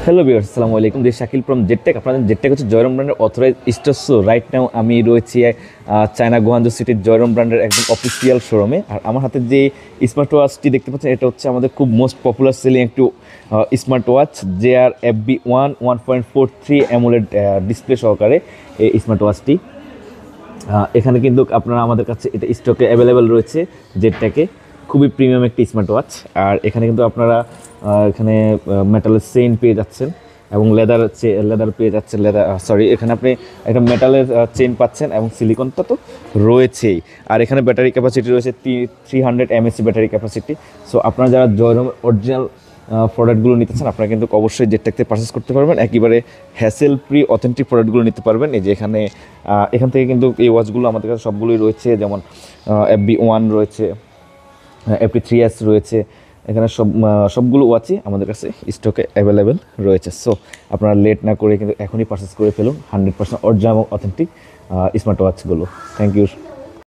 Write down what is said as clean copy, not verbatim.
Hello viewers, আসসালামু আলাইকুম। This Shakil from ZTech. আপনাদের জেডটেক হচ্ছে জয়রাম ব্র্যান্ডের authorise store. So right now আমি রয়েছি চায়না গুয়াঞ্জু সিটির জয়রাম ব্র্যান্ডের একদম অফিসিয়াল শোরুমে। আর আমার হাতে যে স্মার্ট ওয়াচটি দেখতে পাচ্ছেন, এটা হচ্ছে আমাদের খুব মোস্ট পপুলার সেলিং একটু smart watch, JR-FB1 1.43 AMOLED display সহকারে এই স্মার্ট ওয়াচটি। এখানে কিন্তু আপনারা আমাদের কাছে এটা স্টকে অ্যাভেলেবেল রয়েছে জেডটেকে। খুবই প্রিমিয়াম একটি স্মার্ট ওয়াচ। আর এখানে কিন্তু আপনারা এখানে মেটালের চেইন পেয়ে যাচ্ছেন এবং লেদার পেয়ে যাচ্ছেন। এখানে আপনি একটা মেটালের চেইন পাচ্ছেন এবং সিলিকনটা তো রয়েছেই। আর এখানে ব্যাটারি ক্যাপাসিটি রয়েছে 300 mAh ব্যাটারি ক্যাপাসিটি। সো আপনারা যারা জয়রাম অরিজিনাল প্রোডাক্টগুলো নিতে চান, আপনারা কিন্তু অবশ্যই জেডটেক থেকে পারচেস করতে পারবেন। একেবারে হ্যাসেল ফ্রি অথেন্টিক প্রোডাক্টগুলো নিতে পারবেন। এই যে এখান থেকে কিন্তু এই ওয়াচগুলো আমাদের কাছে সবগুলোই রয়েছে, যেমন FB1 রয়েছে, FP3S রয়েছে। এখানে সবগুলো ওয়াচই আমাদের কাছে স্টকে অ্যাভেলেবেল রয়েছে। সো আপনারা লেট না করে কিন্তু এখনই পারচেস করে ফেলুন 100% অরিজিনাল এবং অথেন্টিক স্মার্ট ওয়াচগুলো। Thank you.